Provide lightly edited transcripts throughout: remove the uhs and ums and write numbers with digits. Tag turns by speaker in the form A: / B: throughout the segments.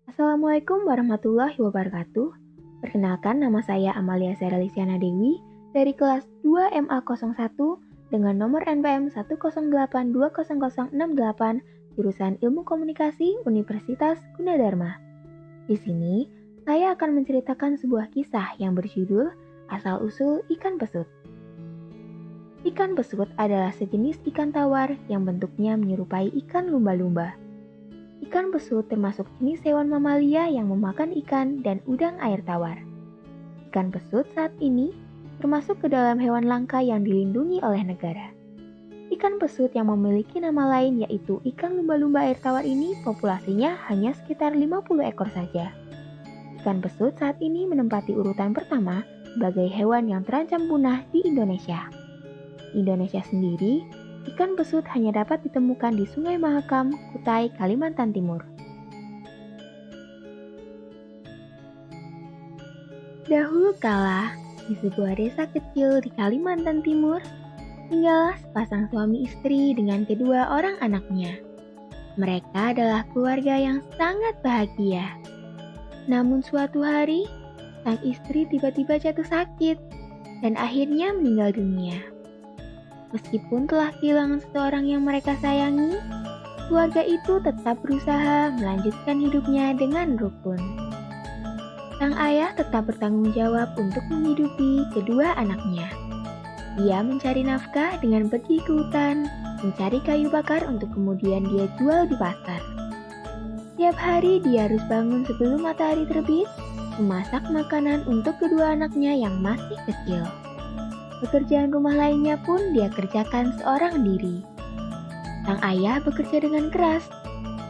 A: Assalamualaikum warahmatullahi wabarakatuh. Perkenalkan, nama saya Amalia Seralisiana Dewi dari kelas 2 MA01 dengan nomor NPM 108200068 jurusan Ilmu Komunikasi Universitas Gunadarma. Di sini, saya akan menceritakan sebuah kisah yang berjudul Asal-usul Ikan Pesut. Ikan pesut adalah sejenis ikan tawar yang bentuknya menyerupai ikan lumba-lumba. Ikan pesut termasuk jenis hewan mamalia yang memakan ikan dan udang air tawar. Ikan pesut saat ini termasuk ke dalam hewan langka yang dilindungi oleh negara. Ikan pesut yang memiliki nama lain yaitu ikan lumba-lumba air tawar ini populasinya hanya sekitar 50 ekor saja. Ikan pesut saat ini menempati urutan pertama sebagai hewan yang terancam punah di Indonesia. Di Indonesia sendiri, ikan pesut hanya dapat ditemukan di Sungai Mahakam, Kutai, Kalimantan Timur. Dahulu kala, di sebuah desa kecil di Kalimantan Timur, tinggallah sepasang suami istri dengan kedua orang anaknya. Mereka adalah keluarga yang sangat bahagia. Namun suatu hari, sang istri tiba-tiba jatuh sakit dan akhirnya meninggal dunia. Meskipun telah kehilangan seseorang yang mereka sayangi, keluarga itu tetap berusaha melanjutkan hidupnya dengan rukun. Sang ayah tetap bertanggung jawab untuk menghidupi kedua anaknya. Dia mencari nafkah dengan pergi ke hutan, mencari kayu bakar untuk kemudian dia jual di pasar. Tiap hari dia harus bangun sebelum matahari terbit, memasak makanan untuk kedua anaknya yang masih kecil. Pekerjaan rumah lainnya pun dia kerjakan seorang diri. Sang ayah bekerja dengan keras.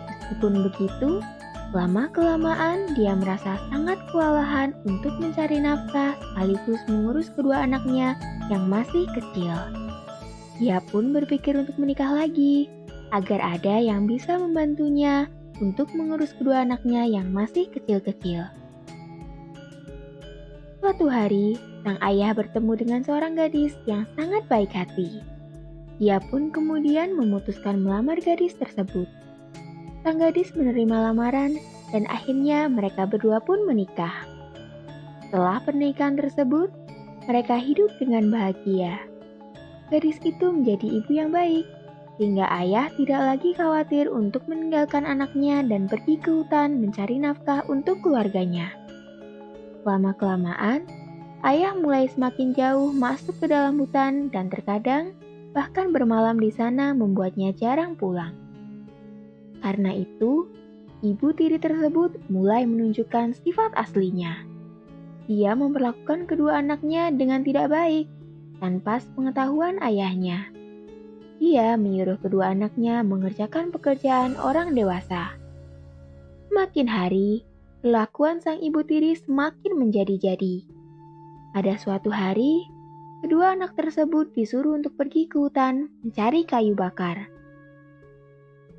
A: Meskipun begitu, lama-kelamaan dia merasa sangat kewalahan untuk mencari nafkah sekaligus mengurus kedua anaknya yang masih kecil. Dia pun berpikir untuk menikah lagi, agar ada yang bisa membantunya untuk mengurus kedua anaknya yang masih kecil-kecil. Suatu hari, sang ayah bertemu dengan seorang gadis yang sangat baik hati. Dia pun kemudian memutuskan melamar gadis tersebut. Sang gadis menerima lamaran dan akhirnya mereka berdua pun menikah. Setelah pernikahan tersebut, mereka hidup dengan bahagia. Gadis itu menjadi ibu yang baik, sehingga ayah tidak lagi khawatir untuk meninggalkan anaknya dan pergi ke hutan mencari nafkah untuk keluarganya. Lama-kelamaan, ayah mulai semakin jauh masuk ke dalam hutan dan terkadang bahkan bermalam di sana membuatnya jarang pulang. Karena itu, ibu tiri tersebut mulai menunjukkan sifat aslinya. Dia memperlakukan kedua anaknya dengan tidak baik, tanpa pengetahuan ayahnya. Dia menyuruh kedua anaknya mengerjakan pekerjaan orang dewasa. Semakin hari, kelakuan sang ibu tiri semakin menjadi-jadi. Pada suatu hari, kedua anak tersebut disuruh untuk pergi ke hutan mencari kayu bakar.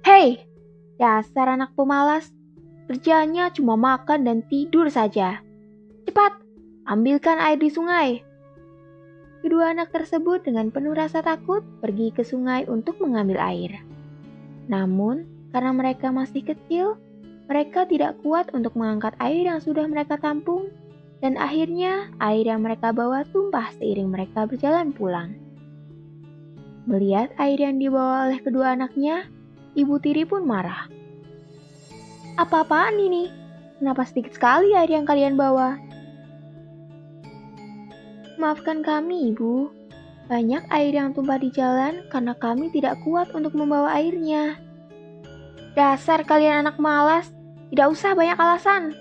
A: "Hei, dasar anak pemalas, kerjanya cuma makan dan tidur saja. Cepat, ambilkan air di sungai." Kedua anak tersebut dengan penuh rasa takut pergi ke sungai untuk mengambil air. Namun, karena mereka masih kecil, mereka tidak kuat untuk mengangkat air yang sudah mereka tampung, dan akhirnya air yang mereka bawa tumpah seiring mereka berjalan pulang. Melihat air yang dibawa oleh kedua anaknya, ibu tiri pun marah. "Apa-apaan ini? Kenapa sedikit sekali air yang kalian bawa?" "Maafkan kami, Ibu. Banyak air yang tumpah di jalan karena kami tidak kuat untuk membawa airnya." "Dasar kalian anak malas, tidak usah banyak alasan."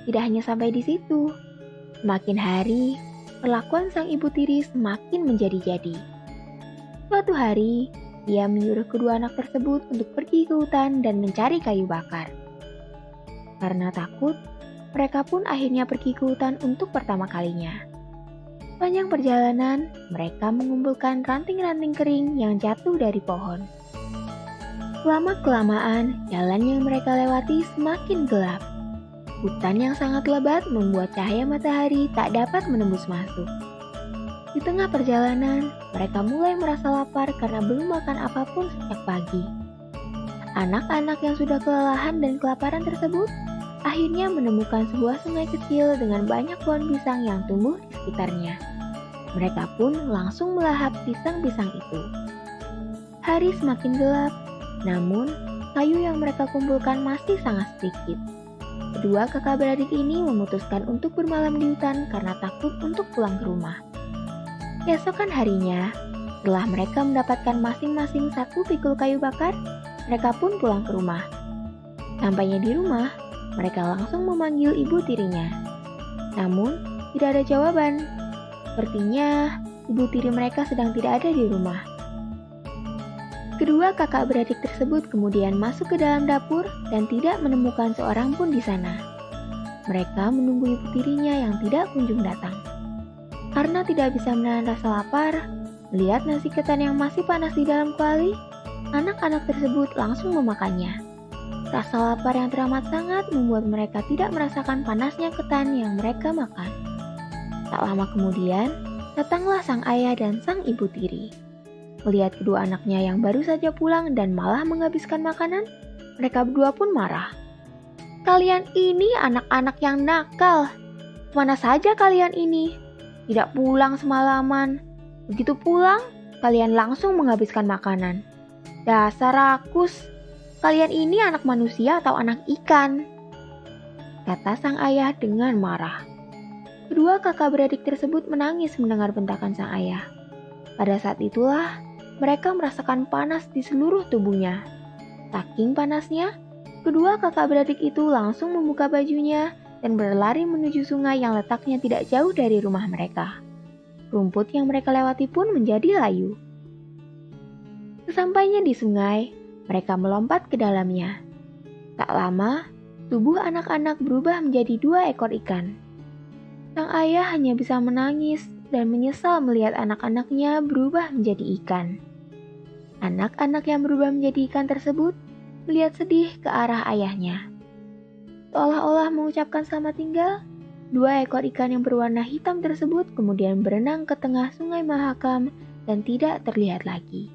A: Tidak hanya sampai di situ. Semakin hari, perlakuan sang ibu tiri semakin menjadi-jadi. Suatu hari, dia menyuruh kedua anak tersebut untuk pergi ke hutan dan mencari kayu bakar. Karena takut, mereka pun akhirnya pergi ke hutan untuk pertama kalinya. Sepanjang perjalanan, mereka mengumpulkan ranting-ranting kering yang jatuh dari pohon. Lama-kelamaan, jalan yang mereka lewati semakin gelap. Hutan yang sangat lebat membuat cahaya matahari tak dapat menembus masuk. Di tengah perjalanan, mereka mulai merasa lapar karena belum makan apapun sejak pagi. Anak-anak yang sudah kelelahan dan kelaparan tersebut akhirnya menemukan sebuah sungai kecil dengan banyak pohon pisang yang tumbuh di sekitarnya. Mereka pun langsung melahap pisang-pisang itu. Hari semakin gelap, namun kayu yang mereka kumpulkan masih sangat sedikit. Kedua kakak beradik ini memutuskan untuk bermalam di hutan karena takut untuk pulang ke rumah. Keesokan harinya, setelah mereka mendapatkan masing-masing satu pikul kayu bakar, mereka pun pulang ke rumah. Sampainya di rumah, mereka langsung memanggil ibu tirinya. Namun, tidak ada jawaban. Sepertinya ibu tiri mereka sedang tidak ada di rumah. Kedua kakak beradik tersebut kemudian masuk ke dalam dapur dan tidak menemukan seorang pun di sana. Mereka menunggu ibu tirinya yang tidak kunjung datang. Karena tidak bisa menahan rasa lapar, melihat nasi ketan yang masih panas di dalam kuali, anak-anak tersebut langsung memakannya. Rasa lapar yang teramat sangat membuat mereka tidak merasakan panasnya ketan yang mereka makan. Tak lama kemudian, datanglah sang ayah dan sang ibu tiri. Melihat kedua anaknya yang baru saja pulang dan malah menghabiskan makanan, mereka berdua pun marah. "Kalian ini anak-anak yang nakal. Mana saja kalian ini? Tidak pulang semalaman. Begitu pulang, kalian langsung menghabiskan makanan. Dasar rakus, kalian ini anak manusia atau anak ikan?" kata sang ayah dengan marah. Kedua kakak beradik tersebut menangis mendengar bentakan sang ayah. Pada saat itulah, mereka merasakan panas di seluruh tubuhnya. Saking panasnya, kedua kakak beradik itu langsung membuka bajunya dan berlari menuju sungai yang letaknya tidak jauh dari rumah mereka. Rumput yang mereka lewati pun menjadi layu. Sesampainya di sungai, mereka melompat ke dalamnya. Tak lama, tubuh anak-anak berubah menjadi 2 ekor ikan. Sang ayah hanya bisa menangis dan menyesal melihat anak-anaknya berubah menjadi ikan. Anak-anak yang berubah menjadi ikan tersebut melihat sedih ke arah ayahnya. Seolah-olah mengucapkan selamat tinggal, 2 ekor ikan yang berwarna hitam tersebut kemudian berenang ke tengah sungai Mahakam dan tidak terlihat lagi.